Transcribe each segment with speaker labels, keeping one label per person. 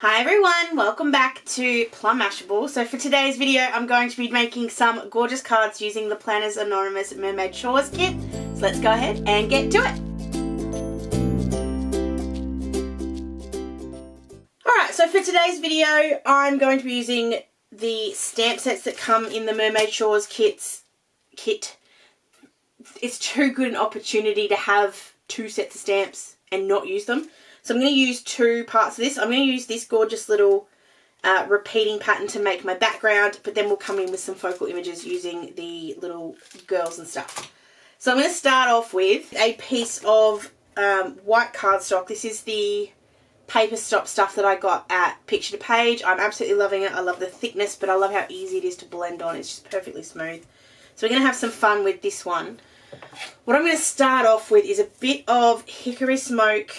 Speaker 1: Hi everyone, welcome back to Plum Mashable. So for today's video I'm going to be making some gorgeous cards using the Planners Anonymous Mermaid Shores kit. So let's go ahead and get to it. Alright, so for today's video I'm going to be using the stamp sets that come in the Mermaid Shores kit. It's too good an opportunity to have two sets of stamps and not use them. So I'm going to use two parts of this. I'm going to use this gorgeous little repeating pattern to make my background, but then we'll come in with some focal images using the little girls and stuff. So I'm going to start off with a piece of white cardstock. This is the paper stop stuff that I got at Picture to Page. I'm absolutely loving it. I love the thickness, but I love how easy it is to blend on. It's just perfectly smooth. So we're going to have some fun with this one. What I'm going to start off with is a bit of Hickory Smoke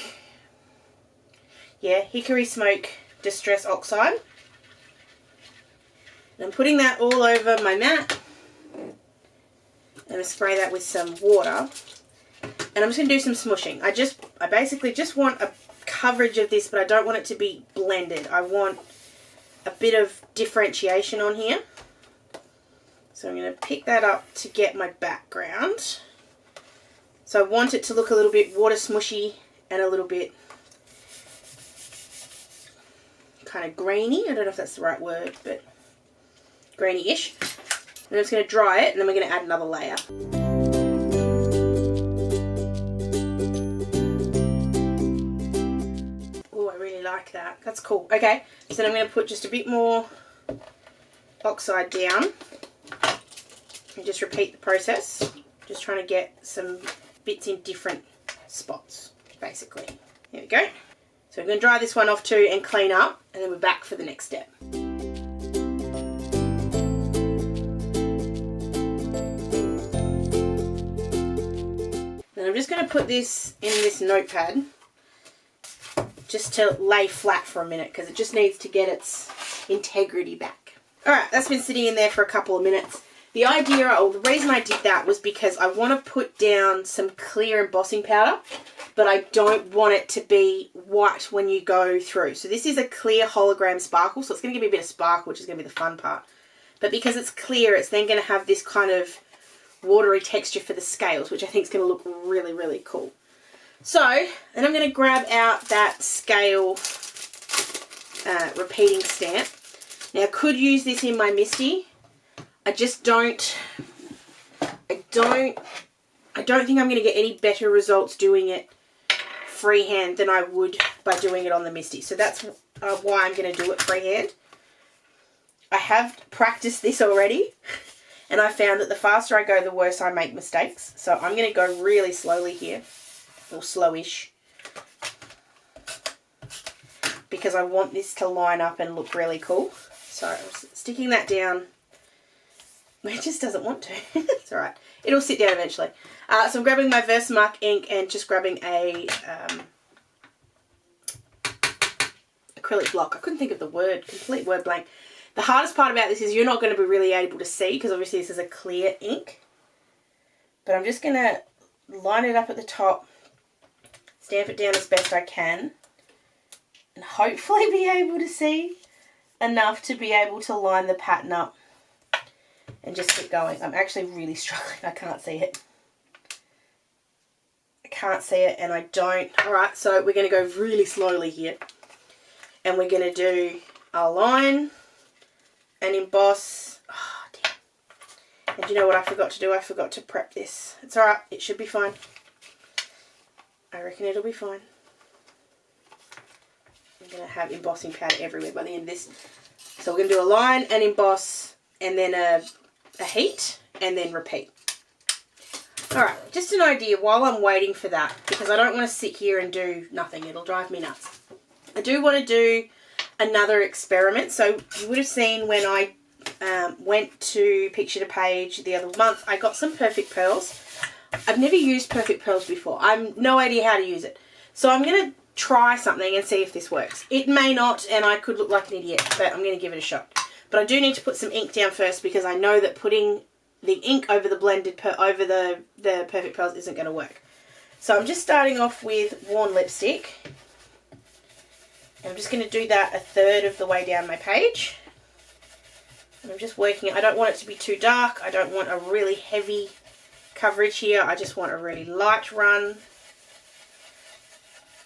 Speaker 1: Distress Oxide. And I'm putting that all over my mat. I'm going to spray that with some water. And I'm just going to do some smushing. I basically just want a coverage of this, but I don't want it to be blended. I want a bit of differentiation on here. So I'm going to pick that up to get my background. So I want it to look a little bit water smushy and a little bit kind of grainy. I don't know if that's the right word, but grainy-ish. And I'm just going to dry it, and then we're going to add another layer. Oh, I really like that. That's cool. Okay, so then I'm going to put just a bit more oxide down and just repeat the process. Just trying to get some bits in different spots, basically. There we go. So we're going to dry this one off too and clean up, and then we're back for the next step. Then I'm just going to put this in this notepad just to lay flat for a minute because it just needs to get its integrity back. Alright, that's been sitting in there for a couple of minutes. The idea, or the reason I did that was because I want to put down some clear embossing powder, but I don't want it to be white when you go through. So this is a clear hologram sparkle, so it's going to give me a bit of sparkle, which is going to be the fun part. But because it's clear, it's then going to have this kind of watery texture for the scales, which I think is going to look really, really cool. So, then I'm going to grab out that scale repeating stamp. Now, I could use this in my Misty. I don't think I'm going to get any better results doing it freehand than I would by doing it on the Misty. So that's why I'm going to do it freehand. I have practiced this already, and I found that the faster I go, the worse I make mistakes. So I'm going to go really slowly here, or slowish, because I want this to line up and look really cool. So I'm sticking that down. It just doesn't want to. It's alright. It'll sit down eventually. So I'm grabbing my Versamark ink and just grabbing a acrylic block. I couldn't think of the word. Complete word blank. The hardest part about this is you're not going to be really able to see because obviously this is a clear ink. But I'm just going to line it up at the top, stamp it down as best I can, and hopefully be able to see enough to be able to line the pattern up. And just keep going. I'm actually really struggling. I can't see it. I can't see it and I don't. Alright, so we're going to go really slowly here. And we're going to do a line and emboss. Oh, damn. And you know what I forgot to do? I forgot to prep this. It's alright. It should be fine. I reckon it'll be fine. I'm going to have embossing powder everywhere by the end of this. So we're going to do a line and emboss and then a heat and then repeat. Alright, just an idea while I'm waiting for that, because I don't want to sit here and do nothing. It'll drive me nuts. I do want to do another experiment. So you would have seen when I went to Picture to Page the other month, I got some Perfect Pearls. I've never used Perfect Pearls before. I've no idea how to use it. So I'm going to try something and see if this works. It may not, and I could look like an idiot, but I'm going to give it a shot. But I do need to put some ink down first because I know that putting the ink over the over the Perfect Pearls isn't going to work. So I'm just starting off with worn lipstick. And I'm just going to do that a third of the way down my page. And I'm just working it. I don't want it to be too dark. I don't want a really heavy coverage here. I just want a really light run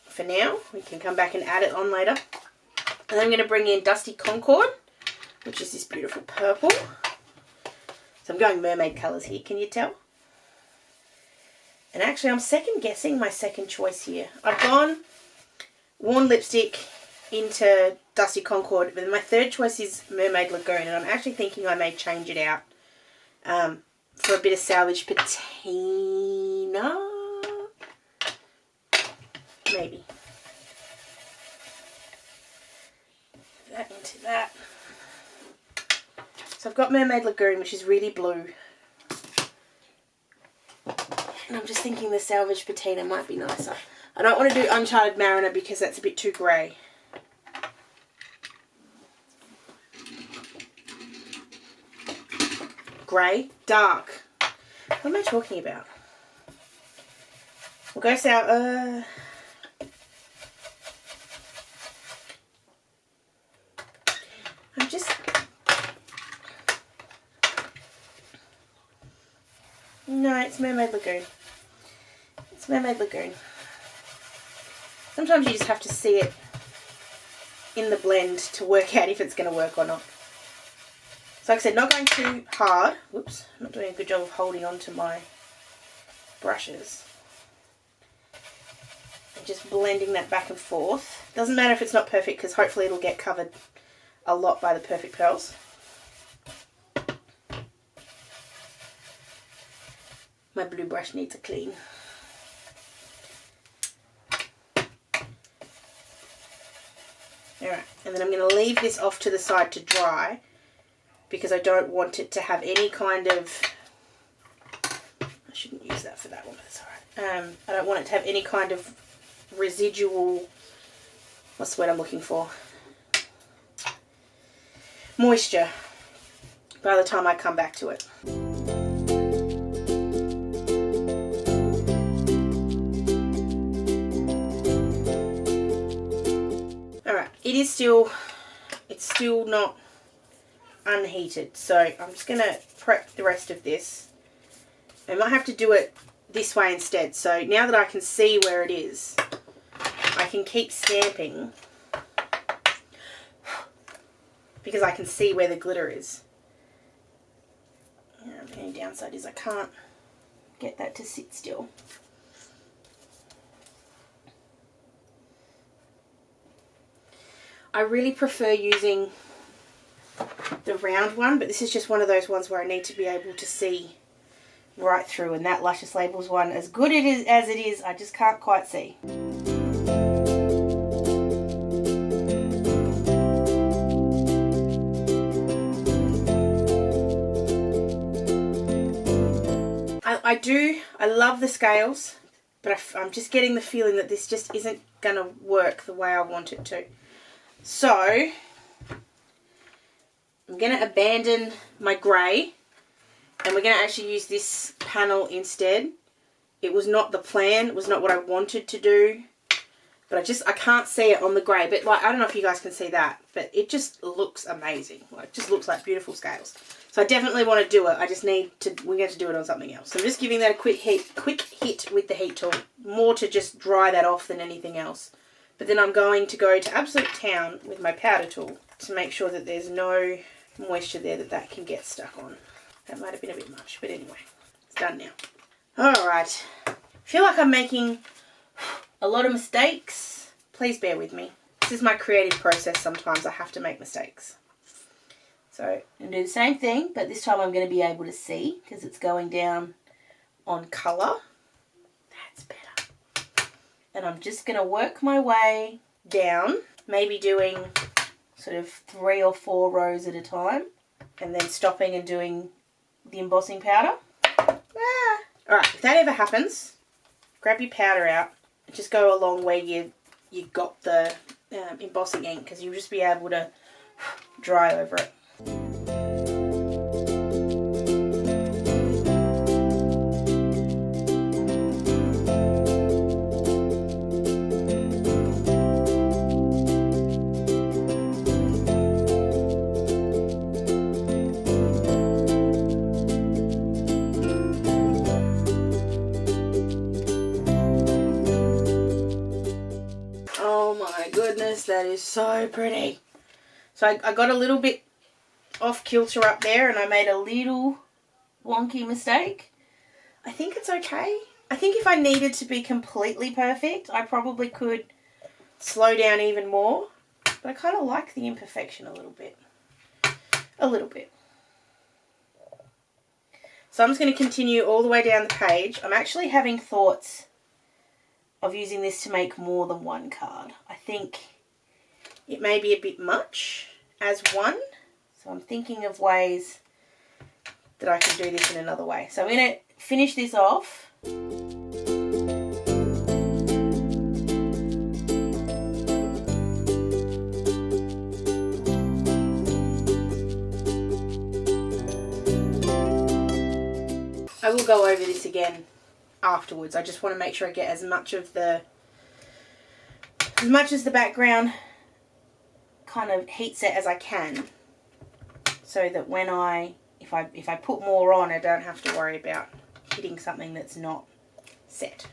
Speaker 1: for now. We can come back and add it on later. And then I'm going to bring in Dusty Concord, which is this beautiful purple. So I'm going mermaid colours here, can you tell? And actually I'm second guessing my second choice here. I've gone worn lipstick into Dusty Concord, but my third choice is Mermaid Lagoon, and I'm actually thinking I may change it out for a bit of Salvage Patina. Maybe. That into that. So I've got Mermaid Lagoon, which is really blue. And I'm just thinking the Salvage Patina might be nicer. I don't want to do Uncharted Mariner because that's a bit too grey. Grey, dark. What am I talking about? We'll go sour. I'm just. No, it's Mermaid Lagoon. It's Mermaid Lagoon. Sometimes you just have to see it in the blend to work out if it's going to work or not. So like I said, not going too hard. Whoops, I'm not doing a good job of holding on to my brushes. And just blending that back and forth. Doesn't matter if it's not perfect because hopefully it'll get covered a lot by the perfect pearls. My blue brush needs a clean. Alright, and then I'm going to leave this off to the side to dry because I don't want it to have any kind of, I shouldn't use that for that one, but it's alright. I don't want it to have any kind of residual, what's the word I'm looking for? Moisture by the time I come back to it. Alright, it's still not unheated, so I'm just going to prep the rest of this. I might have to do it this way instead, so now that I can see where it is, I can keep stamping because I can see where the glitter is. The only downside is I can't get that to sit still. I really prefer using the round one, but this is just one of those ones where I need to be able to see right through, and that Luscious Labels one, as good as it is, I just can't quite see. I love the scales, but I'm just getting the feeling that this just isn't going to work the way I want it to. So I'm going to abandon my grey and we're going to actually use this panel instead. It was not the plan, it was not what I wanted to do, but I can't see it on the grey. But like, I don't know if you guys can see that, but it just looks amazing. Like, it just looks like beautiful scales. So I definitely want to do it. I just need to, we're going to do it on something else. So I'm just giving that a quick hit with the heat tool, more to just dry that off than anything else. But then I'm going to go to absolute town with my powder tool to make sure that there's no moisture there that can get stuck on. That might have been a bit much, but anyway, it's done now. Alright, I feel like I'm making a lot of mistakes. Please bear with me. This is my creative process. Sometimes I have to make mistakes. So I'm going to do the same thing, but this time I'm going to be able to see because it's going down on colour. That's better. And I'm just going to work my way down, maybe doing sort of 3 or 4 rows at a time, and then stopping and doing the embossing powder. Alright, if that ever happens, grab your powder out and just go along where you got the embossing ink, because you'll just be able to dry over it. is so pretty. So I got a little bit off kilter up there and I made a little wonky mistake. I think it's okay. I think if I needed to be completely perfect, I probably could slow down even more. But I kind of like the imperfection a little bit. A little bit. So I'm just going to continue all the way down the page. I'm actually having thoughts of using this to make more than one card. I think it may be a bit much as one. So I'm thinking of ways that I can do this in another way. So I'm going to finish this off. I will go over this again afterwards. I just want to make sure I get as much of the background kind of heat set as I can, so that when if I put more on, I don't have to worry about hitting something that's not set.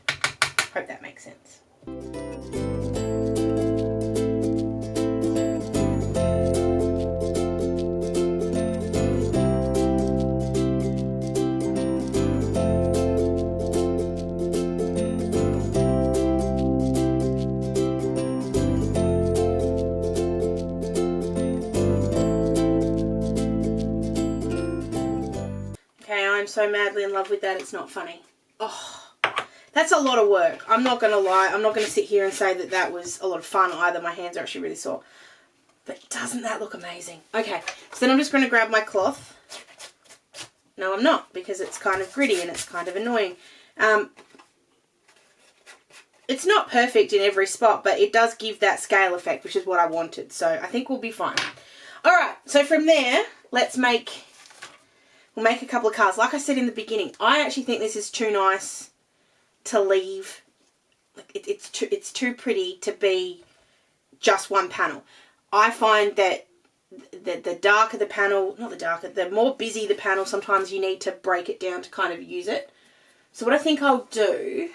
Speaker 1: Hope that makes sense. I'm so madly in love with that, it's not funny. Oh, that's a lot of work. I'm not going to lie. I'm not going to sit here and say that that was a lot of fun either. My hands are actually really sore. But doesn't that look amazing? Okay, so then I'm just going to grab my cloth. No, I'm not, because it's kind of gritty and it's kind of annoying. It's not perfect in every spot, but it does give that scale effect, which is what I wanted. So I think we'll be fine. All right, so from there, we'll make a couple of cards. Like I said in the beginning, I actually think this is too nice to leave. Like it's too pretty to be just one panel. I find that the darker the panel, the more busy the panel, sometimes you need to break it down to kind of use it. So what I think I'll do,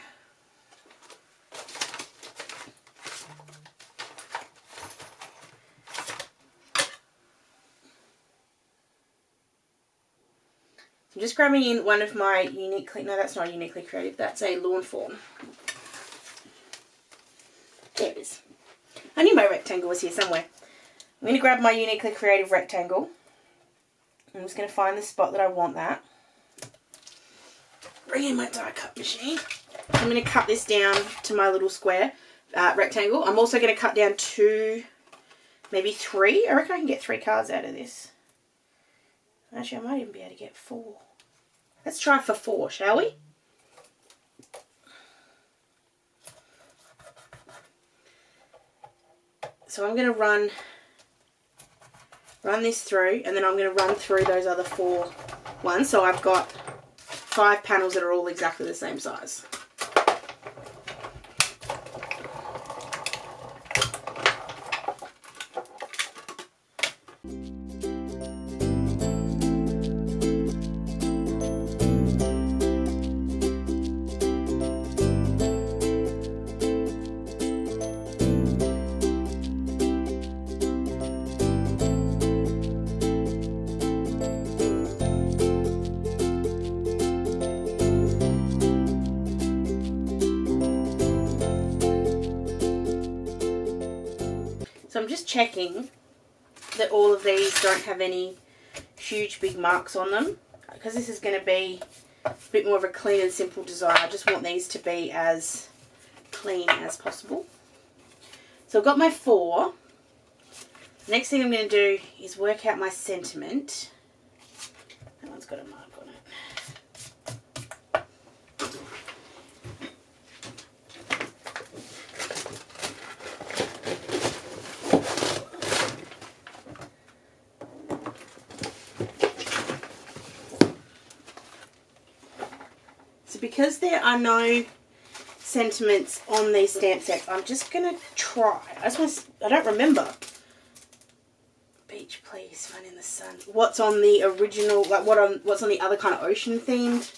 Speaker 1: I'm just grabbing in one of my no, that's not Uniquely Creative, that's a Lawn Fawn. There it is. I knew my rectangle was here somewhere. I'm going to grab my Uniquely Creative rectangle. I'm just going to find the spot that I want that. Bring in my die cut machine. I'm going to cut this down to my little square rectangle. I'm also going to cut down 2, maybe 3. I reckon I can get 3 cards out of this. Actually, I might even be able to get 4. Let's try for 4, shall we? So I'm going to run this through, and then I'm going to run through those other 4 ones. So I've got 5 panels that are all exactly the same size. So I'm just checking that all of these don't have any huge big marks on them, because this is going to be a bit more of a clean and simple design. I just want these to be as clean as possible. So I've got my 4. Next thing I'm going to do is work out my sentiment. That one's got a mark on it. Because there are no sentiments on these stamp sets, I'm just going to try. I don't remember. Beach, please, fun in the sun. What's on the original, like what's on the other kind of ocean themed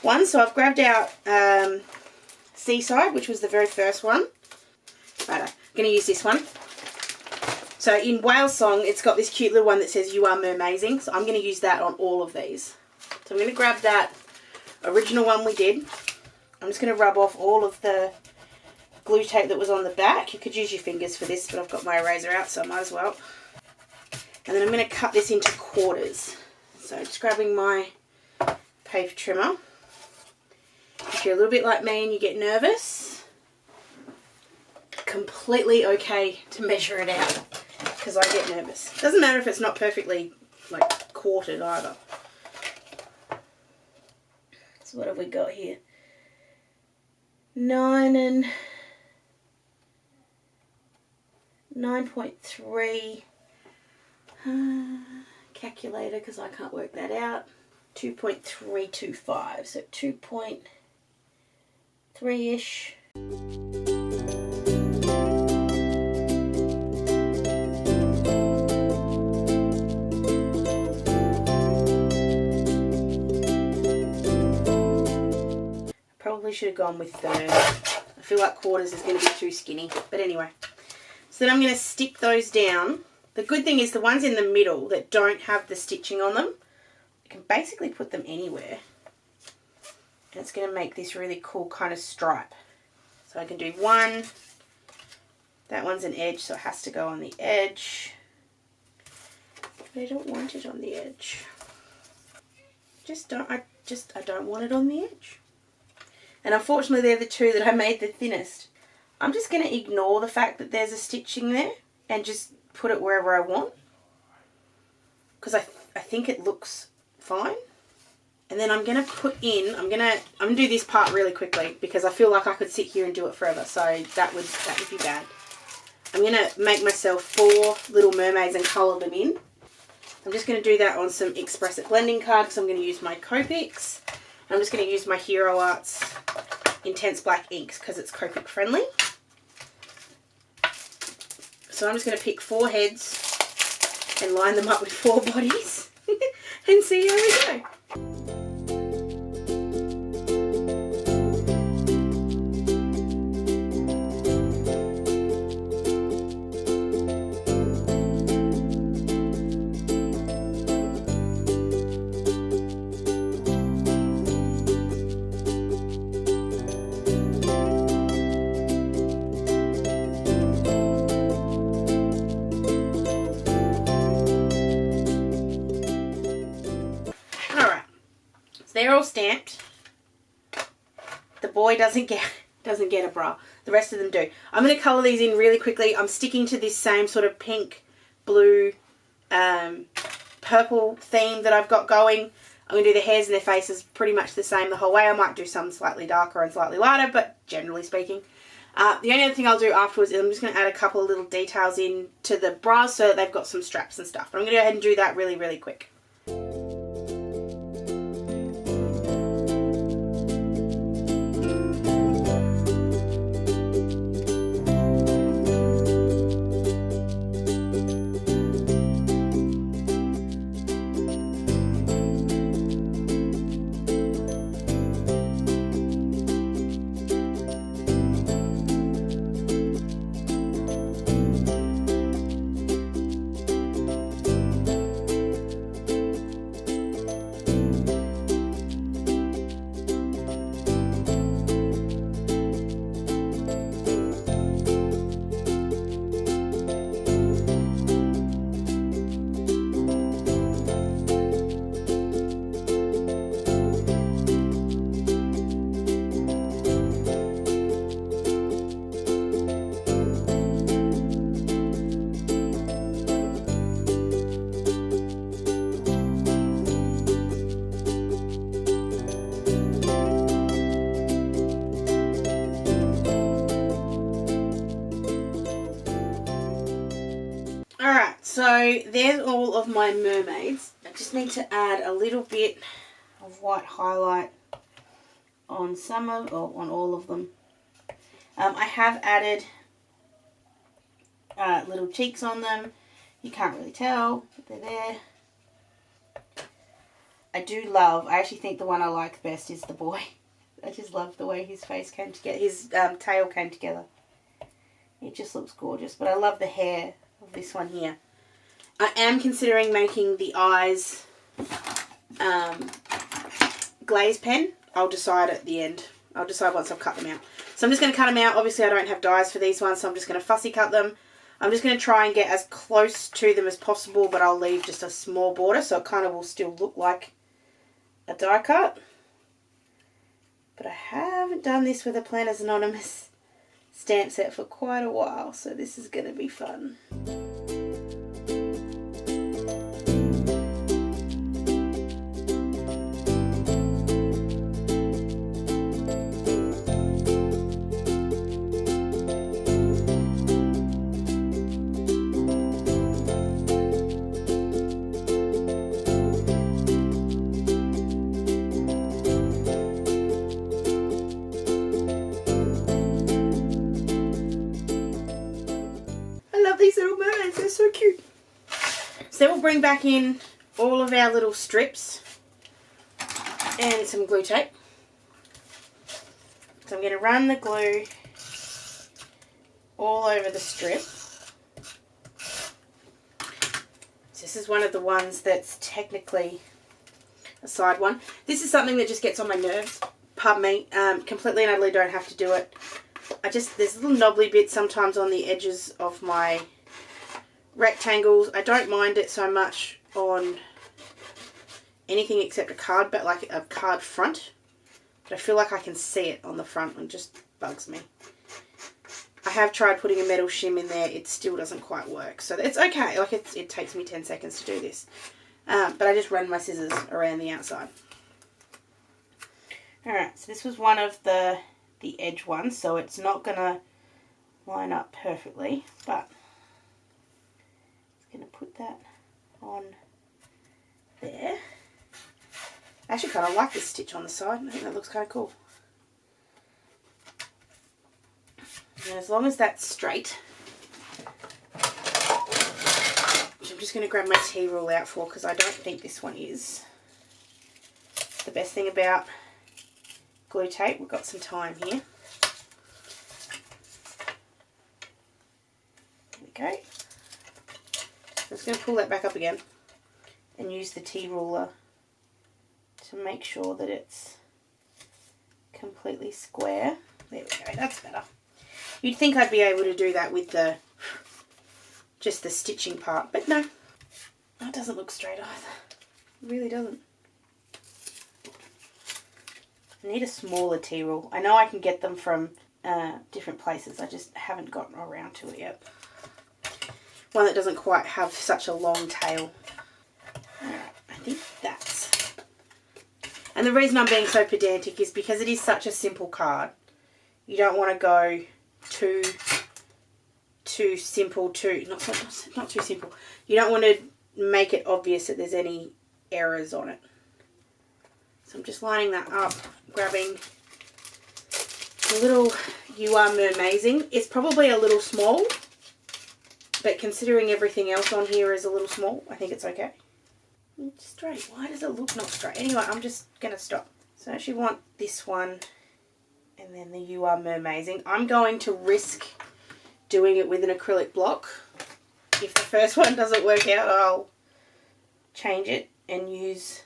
Speaker 1: one. So I've grabbed out Seaside, which was the very first one. Right, I'm going to use this one. So in Whale Song, it's got this cute little one that says, "You are mermazing." So I'm going to use that on all of these. So I'm going to grab that original one we did. I'm just going to rub off all of the glue tape that was on the back. You could use your fingers for this, but I've got my eraser out, so I might as well. And then I'm going to cut this into quarters. So just grabbing my paper trimmer. If you're a little bit like me and you get nervous, completely okay to measure it out, because I get nervous. Doesn't matter if it's not perfectly like quartered either. So what have we got here? 9 and 9.3. Calculator, because I can't work that out. 2.325, so 2.3-ish. Probably should have gone with third. I feel like quarters is going to be too skinny, but anyway. So then I'm going to stick those down. The good thing is the ones in the middle that don't have the stitching on them, you can basically put them anywhere. And it's going to make this really cool kind of stripe. So I can do one. That one's an edge, so it has to go on the edge. But I don't want it on the edge. I don't want it on the edge. And unfortunately they're the two that I made the thinnest. I'm just going to ignore the fact that there's a stitching there and just put it wherever I want, because I think it looks fine. And then I'm going to put in, I'm going to do this part really quickly because I feel like I could sit here and do it forever, so that would be bad. I'm going to make myself 4 little mermaids and colour them in. I'm just going to do that on some Express It blending card because I'm going to use my Copics. I'm just going to use my Hero Arts Intense Black inks because it's Copic friendly. So I'm just going to pick 4 heads and line them up with 4 bodies and see how we go. They're all stamped. The boy doesn't get a bra. The rest of them do. I'm going to colour these in really quickly. I'm sticking to this same sort of pink, blue, purple theme that I've got going. I'm going to do the hairs and their faces pretty much the same the whole way. I might do some slightly darker and slightly lighter, but generally speaking. The only other thing I'll do afterwards is I'm just going to add a couple of little details in to the bras so that they've got some straps and stuff. But I'm going to go ahead and do that really, really quick. So there's all of my mermaids. I just need to add a little bit of white highlight on some of, or on all of them. I have added little cheeks on them. You can't really tell, but they're there. I actually think the one I like best is the boy. I just love the way his face came together, his tail came together. It just looks gorgeous, but I love the hair. of this one here. I am considering making the eyes glaze pen. I'll decide at the end. I'll decide once I've cut them out. So I'm just going to cut them out. Obviously I don't have dies for these ones, so I'm just going to fussy cut them. I'm just going to try and get as close to them as possible, but I'll leave just a small border so it kind of will still look like a die cut. But I haven't done this with a Planners Anonymous stamp set for quite a while, so this is going to be fun. These little mermaids, they're so cute. So we'll bring back in all of our little strips and some glue tape. So I'm going to run the glue all over the strip. So this is one of the ones that's technically a side one. This is something that just gets on my nerves. Pardon me, completely and utterly don't have to do it. There's little knobbly bits sometimes on the edges of my rectangles. I don't mind it so much on anything except a card, but like a card front. But I feel like I can see it on the front and it just bugs me. I have tried putting a metal shim in there. It still doesn't quite work. So it's okay. Like it takes me 10 seconds to do this. But I just run my scissors around the outside. Alright, so this was one of the edge ones, so it's not going to line up perfectly, but I'm going to put that on there. I actually kind of like this stitch on the side. I think that looks kind of cool. And as long as that's straight, which I'm just going to grab my T-rule out for because I don't think this one is. The best thing about glue tape, we've got some time here. There we go. I'm just going to pull that back up again and use the T-ruler to make sure that it's completely square. There we go, that's better. You'd think I'd be able to do that with just the stitching part, but no, that doesn't look straight either. It really doesn't. I need a smaller T-rule. I know I can get them from different places. I just haven't gotten around to it yet. One that doesn't quite have such a long tail. Alright, I think that's... And the reason I'm being so pedantic is because it is such a simple card. You don't want to go too simple, not too simple. You don't want to make it obvious that there's any errors on it. So I'm just lining that up, grabbing a little You Are Mermazing. It's probably a little small, but considering everything else on here is a little small, I think it's okay. It's straight. Why does it look not straight? Anyway, I'm just going to stop. So I actually want this one and then the You Are Mermazing. I'm going to risk doing it with an acrylic block. If the first one doesn't work out, I'll change it and use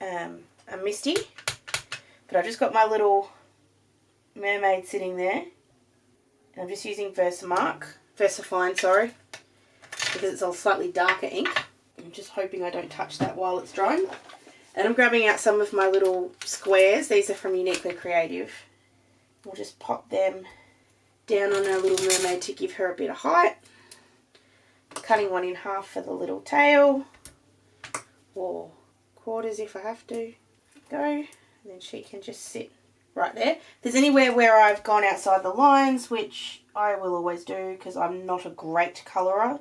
Speaker 1: a Misty. But I've just got my little mermaid sitting there. And I'm just using VersaFine, sorry, because it's a slightly darker ink. I'm just hoping I don't touch that while it's drying. And I'm grabbing out some of my little squares. These are from Uniquely Creative. We'll just pop them down on our little mermaid to give her a bit of height. Cutting one in half for the little tail, or quarters if I have to. Go, and then she can just sit right there. If there's anywhere where I've gone outside the lines, which I will always do because I'm not a great colourer,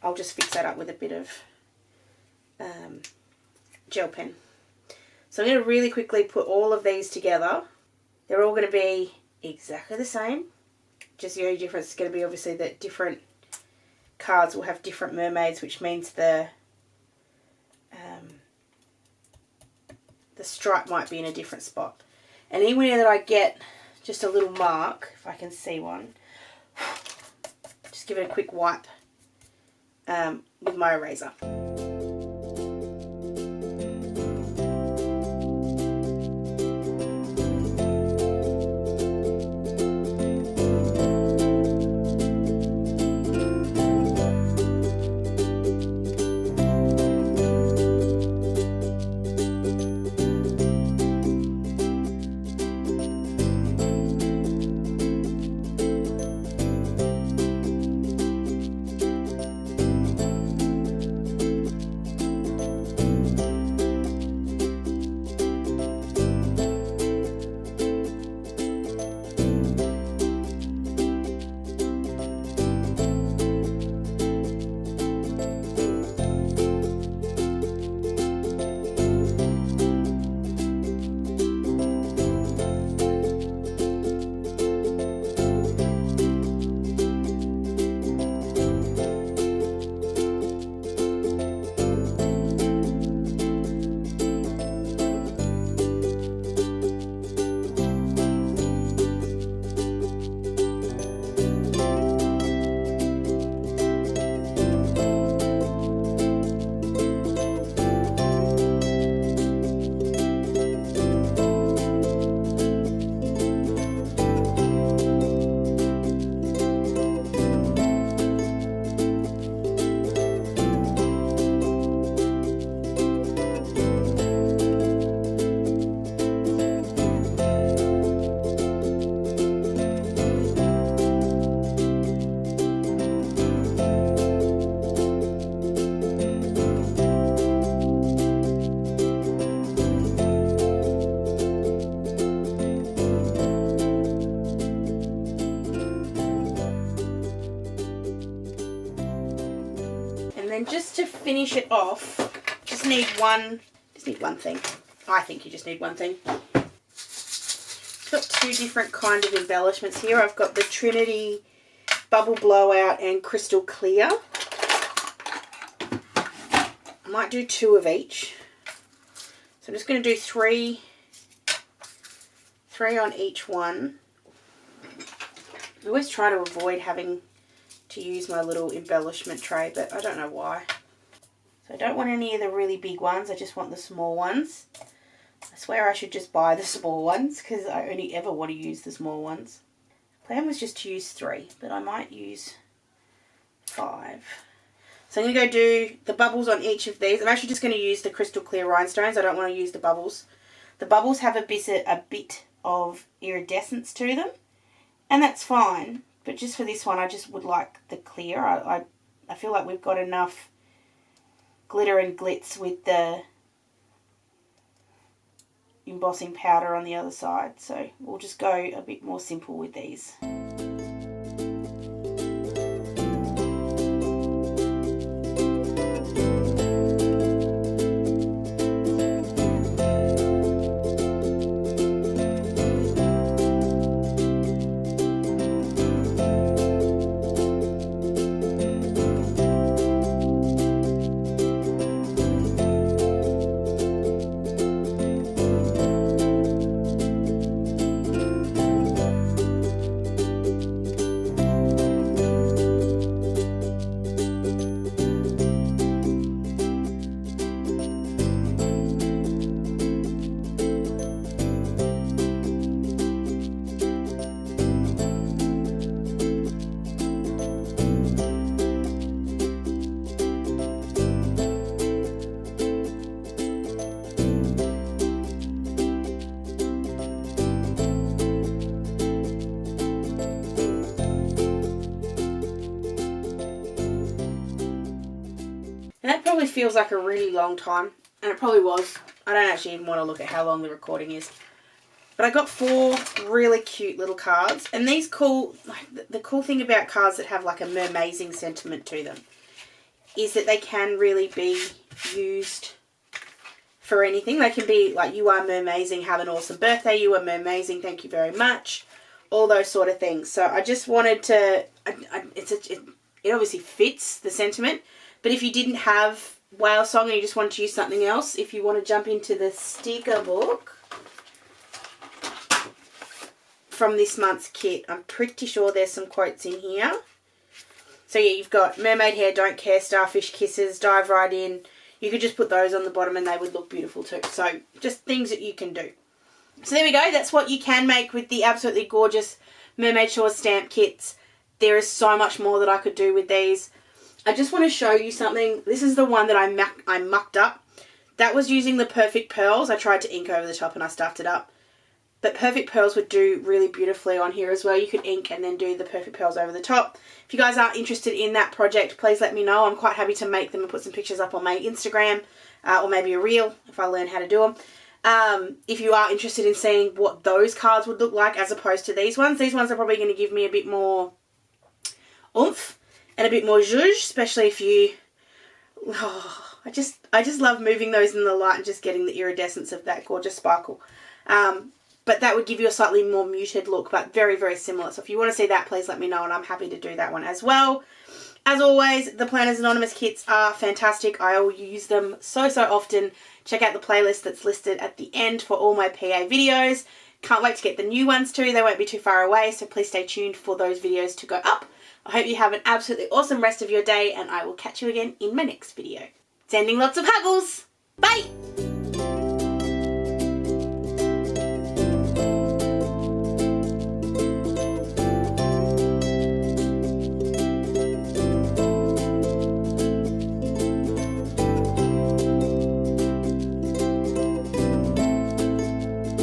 Speaker 1: I'll just fix that up with a bit of gel pen. So I'm going to really quickly put all of these together. They're all going to be exactly the same. Just the only difference is going to be obviously that different cards will have different mermaids, which means the stripe might be in a different spot. And anywhere that I get just a little mark, if I can see one, just give it a quick wipe with my eraser. then just to finish it off, just need one thing. I think you just need one thing. I've got two different kind of embellishments here. I've got the Trinity Bubble Blowout and Crystal Clear. I might do two of each. So I'm just going to do three on each one. I always try to avoid having to use my little embellishment tray, but I don't know why. So I don't want any of the really big ones, I just want the small ones. I swear I should just buy the small ones because I only ever want to use the small ones. Plan was just to use 3, but I might use 5. So I'm going to go do the bubbles on each of these. I'm actually just going to use the crystal clear rhinestones. I don't want to use the bubbles. The bubbles have a bit of iridescence to them, and that's fine. But just for this one, I just would like the clear. I feel like we've got enough glitter and glitz with the embossing powder on the other side. So we'll just go a bit more simple with these. And that probably feels like a really long time, and it probably was. I don't actually even want to look at how long the recording is. But I got 4 really cute little cards, and these the cool thing about cards that have like a mermaiding sentiment to them is that they can really be used for anything. They can be like, you are mermaiding, have an awesome birthday, you are mermaiding, thank you very much, all those sort of things. So I just wanted to, it obviously fits the sentiment. But if you didn't have Whale Song and you just wanted to use something else, if you want to jump into the sticker book from this month's kit, I'm pretty sure there's some quotes in here. So yeah, you've got mermaid hair, don't care, starfish kisses, dive right in. You could just put those on the bottom and they would look beautiful too. So just things that you can do. So there we go. That's what you can make with the absolutely gorgeous Mermaid Shores stamp kits. There is so much more that I could do with these. I just want to show you something. This is the one that I mucked up. That was using the Perfect Pearls. I tried to ink over the top and I stuffed it up. But Perfect Pearls would do really beautifully on here as well. You could ink and then do the Perfect Pearls over the top. If you guys are interested in that project, please let me know. I'm quite happy to make them and put some pictures up on my Instagram or maybe a reel if I learn how to do them. If you are interested in seeing what those cards would look like as opposed to these ones are probably going to give me a bit more oomph and a bit more zhuzh, especially if you... Oh, I just love moving those in the light and just getting the iridescence of that gorgeous sparkle. But that would give you a slightly more muted look, but very, very similar. So if you want to see that, please let me know, and I'm happy to do that one as well. As always, the Planners Anonymous kits are fantastic. I will use them so, so often. Check out the playlist that's listed at the end for all my PA videos. Can't wait to get the new ones too. They won't be too far away, so please stay tuned for those videos to go up. I hope you have an absolutely awesome rest of your day, and I will catch you again in my next video. Sending lots of huggles. Bye!